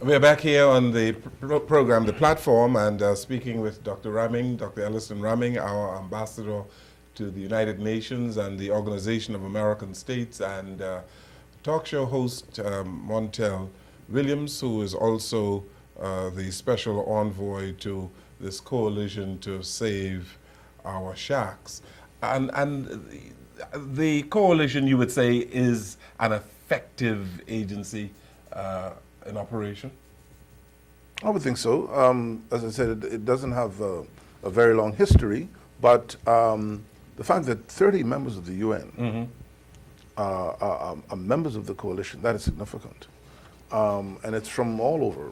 We're back here on the program, The Platform, and speaking with Dr. Rahming, Dr. Elliston Rahming, our ambassador to the United Nations and the Organization of American States, and talk show host Montel Williams, who is also the special envoy to this coalition to save our sharks. And the coalition, you would say, is an effective agency in operation? I would think so. As I said, it doesn't have a very long history, but the fact that 30 members of the UN are members of the coalition, that is significant. And it's from all over,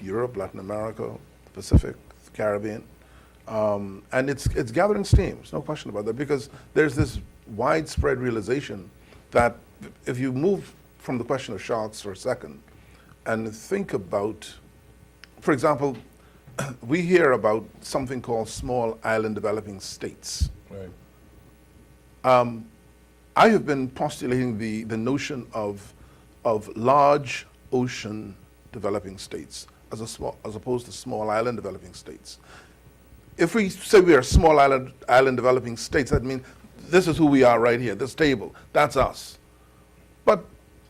Europe, Latin America, the Pacific, the Caribbean. And it's gathering steam, there's no question about that, because there's this widespread realization that if you move from the question of sharks for a second and think about, for example, we hear about something called small island developing states. Right. I have been postulating the notion of large ocean developing states as opposed to small island developing states. If we say we are small island developing states, that means this is who we are right here, this table, that's us. But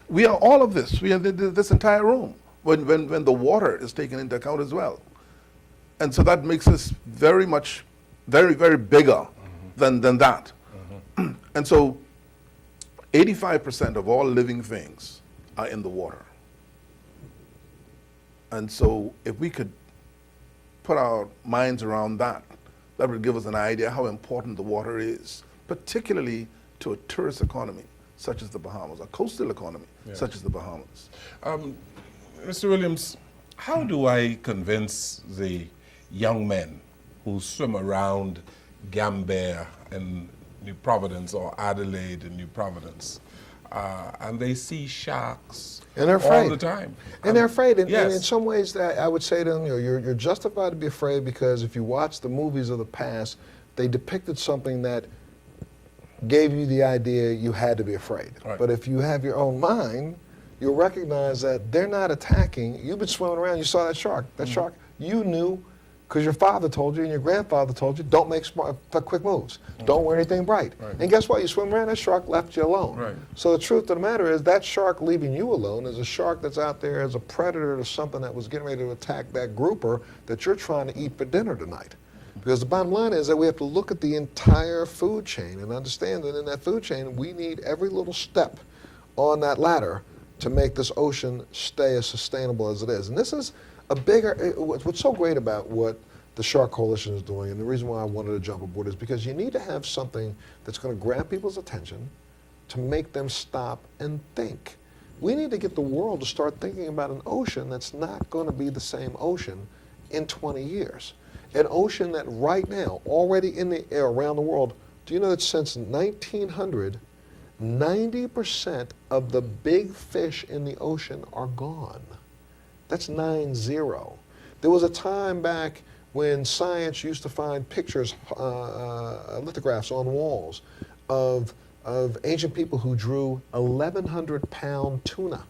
we are all of this. We are this entire room when the water is taken into account as well. And so that makes us very much, very, very bigger than that. And so 85% of all living things are in the water. And so if we could put our minds around that, that would give us an idea how important the water is, particularly to a tourist economy such as the Bahamas, a coastal economy such as the Bahamas. Mr. Williams, how do I convince the young men who swim around Gambier and New Providence or Adelaide and New Providence, and they see sharks and they're afraid all the time? And they're afraid. And, yes. and in some ways, that I would say to them, you're justified to be afraid, because if you watch the movies of the past, they depicted something that gave you the idea you had to be afraid. Right. But if you have your own mind, you'll recognize that they're not attacking. You've been swimming around, you saw that shark. That shark, you knew, because your father told you and your grandfather told you, don't make quick moves. Don't wear anything bright. Right. And guess what? You swim around, that shark left you alone. Right. So the truth of the matter is that shark leaving you alone is a shark that's out there as a predator to something that was getting ready to attack that grouper that you're trying to eat for dinner tonight. Because the bottom line is that we have to look at the entire food chain and understand that in that food chain, we need every little step on that ladder to make this ocean stay as sustainable as it is. And this is a bigger, what's so great about what the Shark Coalition is doing, and the reason why I wanted to jump aboard, is because you need to have something that's going to grab people's attention to make them stop and think. We need to get the world to start thinking about an ocean that's not going to be the same ocean in 20 years. An ocean that right now, already in the air around the world, do you know that since 1900, 90% of the big fish in the ocean are gone? That's 90. There was a time back when science used to find pictures, lithographs on walls of ancient people who drew 1,100-pound tuna.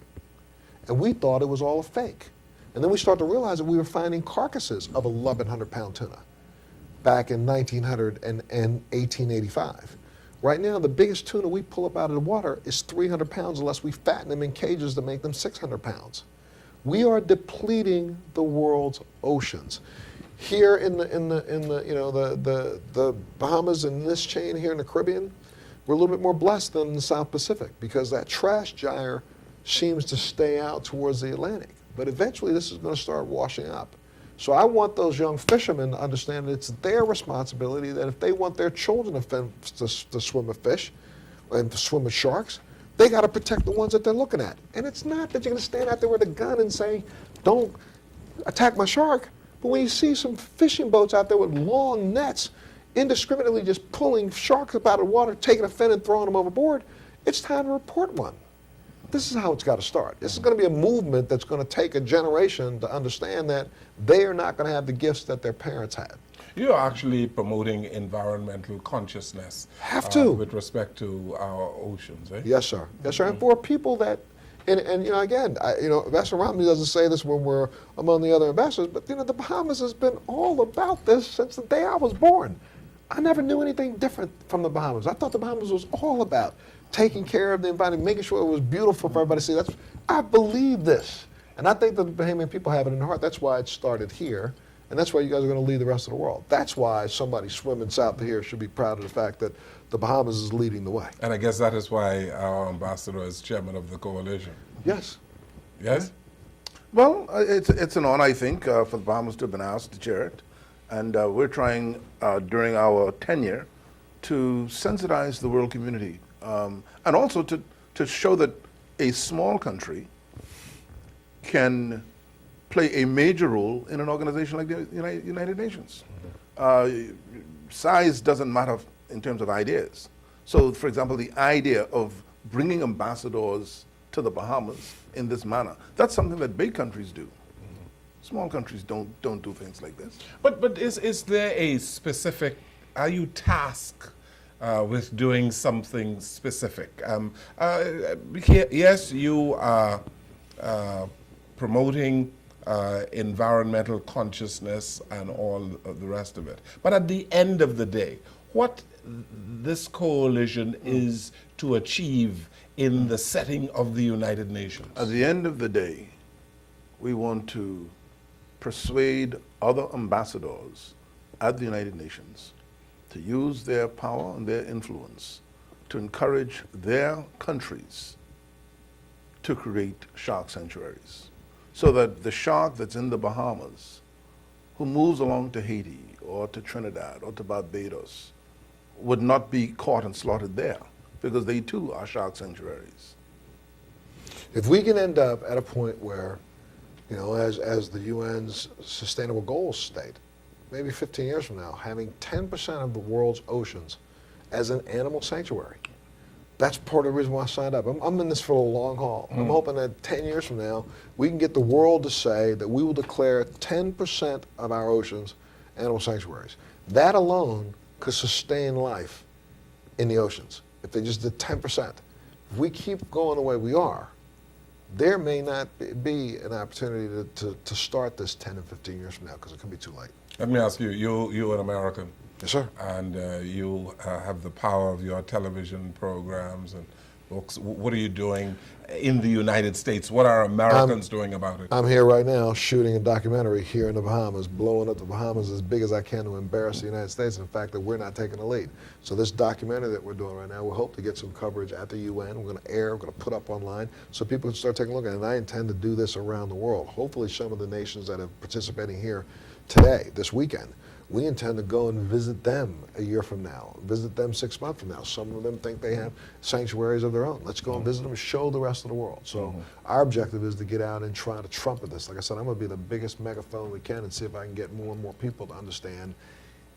And we thought it was all a fake. And then we started to realize that we were finding carcasses of 1,100-pound tuna back in 1900 and 1885. Right now, the biggest tuna we pull up out of the water is 300 pounds unless we fatten them in cages to make them 600 pounds. We are depleting the world's oceans. Here in the Bahamas and this chain here in the Caribbean, we're a little bit more blessed than the South Pacific, because that trash gyre seems to stay out towards the Atlantic. But eventually this is going to start washing up. So I want those young fishermen to understand that it's their responsibility, that if they want their children to swim with fish and to swim with sharks, they got to protect the ones that they're looking at. And it's not that you're going to stand out there with a gun and say, don't attack my shark. But when you see some fishing boats out there with long nets, indiscriminately just pulling sharks up out of the water, taking a fin and throwing them overboard, it's time to report one. This is how it's got to start. This is going to be a movement that's going to take a generation to understand that they are not going to have the gifts that their parents had. You're actually promoting environmental consciousness. Have to. With respect to our oceans, eh? Yes, sir. Yes, sir. And for people that, And you know, again, Ambassador Rahming doesn't say this when we're among the other ambassadors, but the Bahamas has been all about this since the day I was born. I never knew anything different from the Bahamas. I thought the Bahamas was all about taking care of the environment, making sure it was beautiful for everybody to see. I believe this. And I think the Bahamian people have it in their heart. That's why it started here. And that's why you guys are going to lead the rest of the world. That's why somebody swimming south of here should be proud of the fact that the Bahamas is leading the way. And I guess that is why our ambassador is chairman of the coalition. Yes. Yes? Well, it's an honor, I think, for the Bahamas to have been asked to chair it. And we're trying during our tenure to sensitize the world community and also to show that a small country can play a major role in an organization like the United Nations. Size doesn't matter in terms of ideas. So, for example, the idea of bringing ambassadors to the Bahamas in this manner, that's something that big countries do. Small countries don't do things like this. But is there a specific, are you tasked with doing something specific? Yes, you are promoting environmental consciousness and all of the rest of it. But at the end of the day, what this coalition is to achieve in the setting of the United Nations? At the end of the day, we want to persuade other ambassadors at the United Nations to use their power and their influence to encourage their countries to create shark sanctuaries, so that the shark that's in the Bahamas, who moves along to Haiti or to Trinidad or to Barbados, would not be caught and slaughtered there, because they too are shark sanctuaries. If we can end up at a point where, as the UN's Sustainable Goals state, maybe 15 years from now, having 10% of the world's oceans as an animal sanctuary, that's part of the reason why I signed up. I'm in this for the long haul. I'm hoping that 10 years from now, we can get the world to say that we will declare 10% of our oceans animal sanctuaries. That alone could sustain life in the oceans if they just did 10%. If we keep going the way we are, there may not be an opportunity to start this 10 and 15 years from now, because it could be too late. Let me ask you, you're an American. Yes, sir. And you have the power of your television programs and books. What are you doing in the United States? What are Americans doing about it? I'm here right now shooting a documentary here in the Bahamas, blowing up the Bahamas as big as I can to embarrass the United States and the fact that we're not taking the lead. So this documentary that we're doing right now, we hope to get some coverage at the UN. We're going to air, we're going to put up online so people can start taking a look at it. And I intend to do this around the world. Hopefully some of the nations that are participating here today, this weekend, we intend to go and visit them a year from now, visit them 6 months from now. Some of them think they have sanctuaries of their own. Let's go and visit them and show the rest of the world. So our objective is to get out and try to trumpet this. Like I said, I'm going to be the biggest megaphone we can and see if I can get more and more people to understand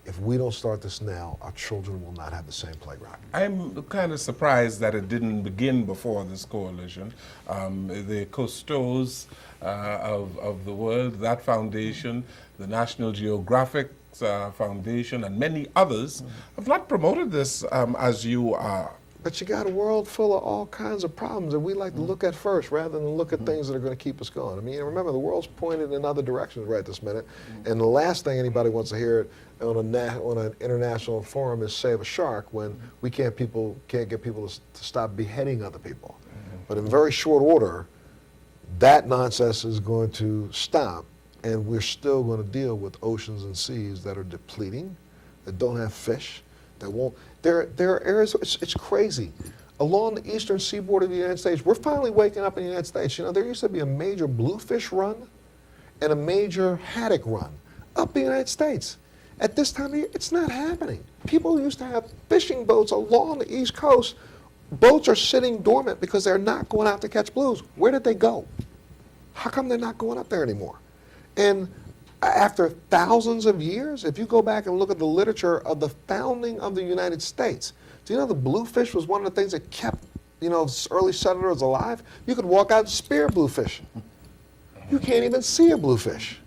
if we don't start this now, our children will not have the same playground. I'm kind of surprised that it didn't begin before this coalition. The Custos of the world, that foundation, the National Geographic Foundation, and many others have not promoted this as you are. But you got a world full of all kinds of problems that we like to look at first rather than look at things that are going to keep us going. I mean, remember, the world's pointed in other directions right this minute, and the last thing anybody wants to hear on an international forum is save a shark when we can't get people to stop beheading other people. But in very short order, that nonsense is going to stop, and we're still going to deal with oceans and seas that are depleting, that don't have fish, that won't. There are areas, it's crazy. Along the eastern seaboard of the United States, we're finally waking up in the United States. You know, there used to be a major bluefish run and a major haddock run up in the United States. At this time of year, it's not happening. People used to have fishing boats along the East Coast. Boats are sitting dormant because they're not going out to catch blues. Where did they go? How come they're not going up there anymore? And after thousands of years, if you go back and look at the literature of the founding of the United States, do you know the bluefish was one of the things that kept, early settlers alive? You could walk out and spear bluefish. You can't even see a bluefish.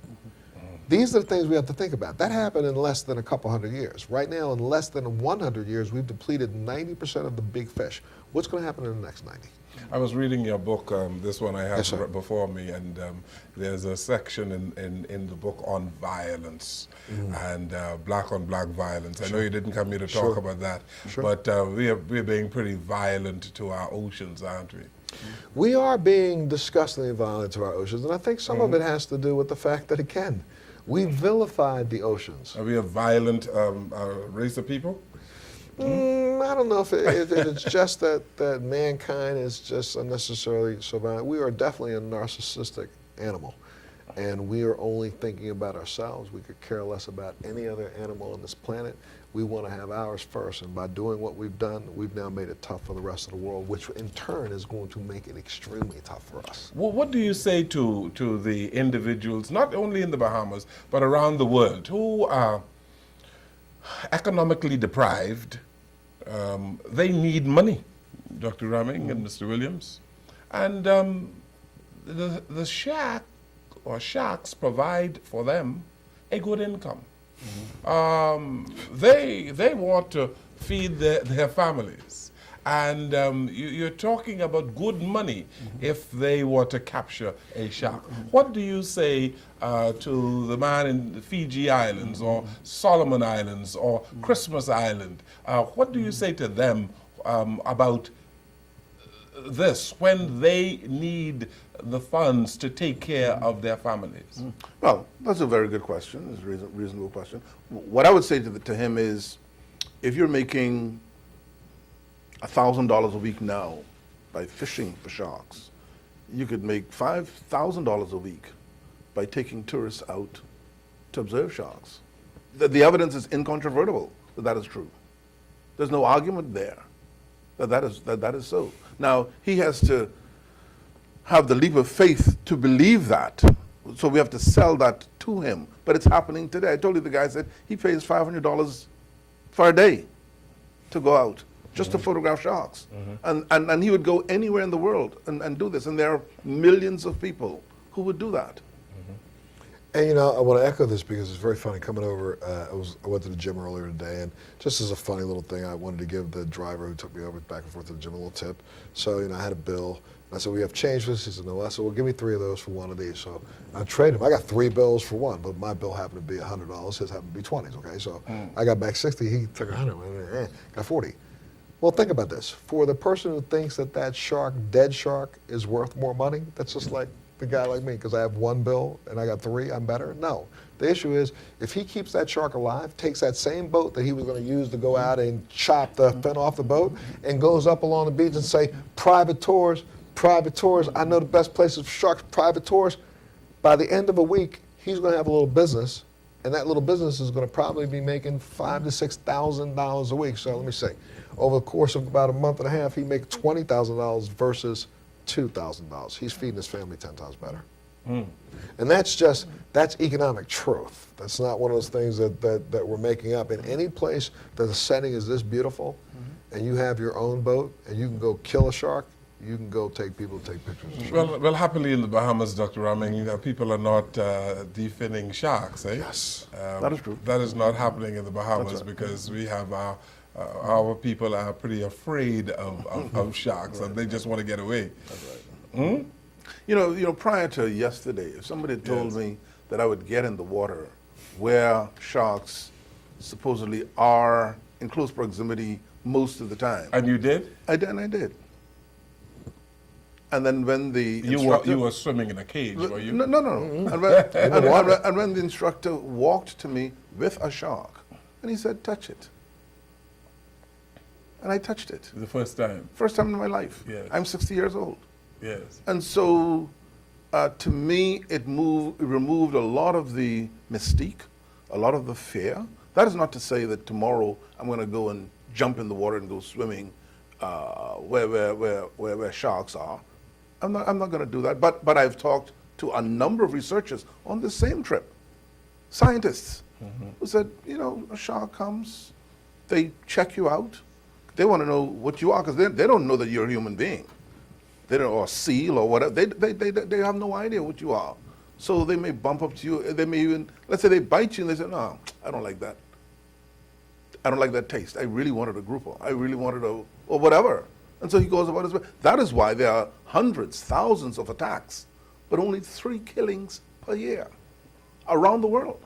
These are the things we have to think about. That happened in less than a couple hundred years. Right now, in less than 100 years, we've depleted 90% of the big fish. What's going to happen in the next 90? I was reading your book, this one I have Yes, sir. before me, and there's a section in the book on violence and black on black violence. I know you didn't come here to talk about that, but we're being pretty violent to our oceans, aren't we? We are being disgustingly violent to our oceans, and I think some of it has to do with the fact that, again, we vilified the oceans. Are we a violent race of people? I don't know if it's just that mankind is just unnecessarily so violent. We are definitely a narcissistic animal, and we are only thinking about ourselves. We could care less about any other animal on this planet. We want to have ours first, and by doing what we've done, we've now made it tough for the rest of the world, which in turn is going to make it extremely tough for us. Well, what do you say to the individuals, not only in the Bahamas, but around the world, who are economically deprived? They need money, Dr. Rahming and Mr. Williams. And the shack or sharks provide for them a good income. They want to feed their families. And you're talking about good money if they were to capture a shark. What do you say to the man in the Fiji Islands or Solomon Islands or Christmas Island? What do you say to them about this when they need the funds to take care of their families? Well, that's a very good question. It's a reasonable question. What I would say to him is, if you're making $1,000 a week now by fishing for sharks, you could make $5,000 a week by taking tourists out to observe sharks. The evidence is incontrovertible that is true. There's no argument there that is so. Now, he has to have the leap of faith to believe that. So we have to sell that to him. But it's happening today. I told you the guy said he pays $500 for a day to go out just to photograph sharks. And he would go anywhere in the world and do this. And there are millions of people who would do that. And you know, I want to echo this because it's very funny coming over. I went to the gym earlier today, and just as a funny little thing, I wanted to give the driver who took me over back and forth to the gym a little tip. So, you know, I had a bill. I said, "We have change for this?" He said, "No." I said, "Well, give me 3 of those for one of these." So I traded him. I got 3 bills for one, but my bill happened to be $100. His happened to be 20s. Okay, so I got back 60. He took 100. Got 40. Well, think about this. For the person who thinks that shark, dead shark, is worth more money, that's just like the guy like me, because I have 1 bill and I got 3, I'm better? No. The issue is, if he keeps that shark alive, takes that same boat that he was going to use to go out and chop the fin off the boat, and goes up along the beach and say, private tours, I know the best places for sharks, private tours. By the end of a week, he's going to have a little business, and that little business is going to probably be making $5,000 to $6,000 a week. So let me say, over the course of about a month and a half, he makes $20,000 versus $2,000. He's feeding his family 10 times better. And that's economic truth. That's not one of those things that we're making up. In any place that the setting is this beautiful, and you have your own boat, and you can go kill a shark, you can go take pictures of sharks. Well, happily in the Bahamas, Dr. Rahming, people are not definning sharks, eh? Yes. That is true. That is not happening in the Bahamas That's right. because we have our people are pretty afraid of sharks, and they just want to get away. That's right. You know, prior to yesterday, if somebody told me that I would get in the water where sharks supposedly are in close proximity most of the time. And you did? I did. And then when the You were swimming in a cage, were you? No. And when the instructor walked to me with a shark, and he said, "Touch it." And I touched it. The first time? First time in my life. Yes. I'm 60 years old. Yes. And so, to me, it removed a lot of the mystique, a lot of the fear. That is not to say that tomorrow I'm going to go and jump in the water and go swimming where sharks are. I'm not going to do that. But I've talked to a number of researchers on the same trip, scientists, who said, you know, a shark comes, they check you out, they want to know what you are, because they don't know that you're a human being. They don't, or a seal or whatever. They have no idea what you are. So they may bump up to you. They may even, let's say they bite you and they say, no, I don't like that. I don't like that taste. I really wanted a grouper. I really wanted a, or whatever. And so he goes about his way. That is why there are hundreds, thousands of attacks, but only 3 killings per year around the world.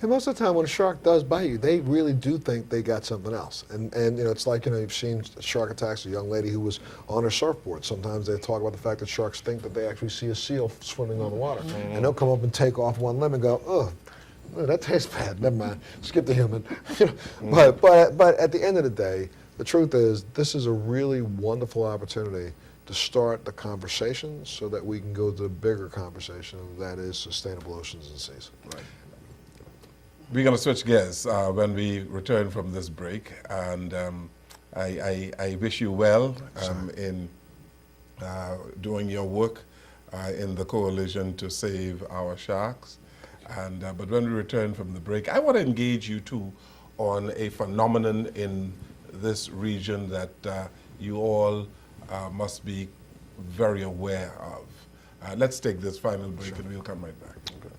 And most of the time when a shark does bite you, they really do think they got something else. And it's like, you've seen shark attacks, a young lady who was on her surfboard. Sometimes they talk about the fact that sharks think that they actually see a seal swimming on the water. And they'll come up and take off one limb and go, oh, that tastes bad, never mind, skip the human. But at the end of the day, the truth is, this is a really wonderful opportunity to start the conversation so that we can go to the bigger conversation, that is sustainable oceans and seas. Right. We're going to switch gears when we return from this break, and I wish you well in doing your work in the coalition to save our sharks. And but when we return from the break, I want to engage you too on a phenomenon in this region that you all must be very aware of. Let's take this final break and we'll come right back. Okay.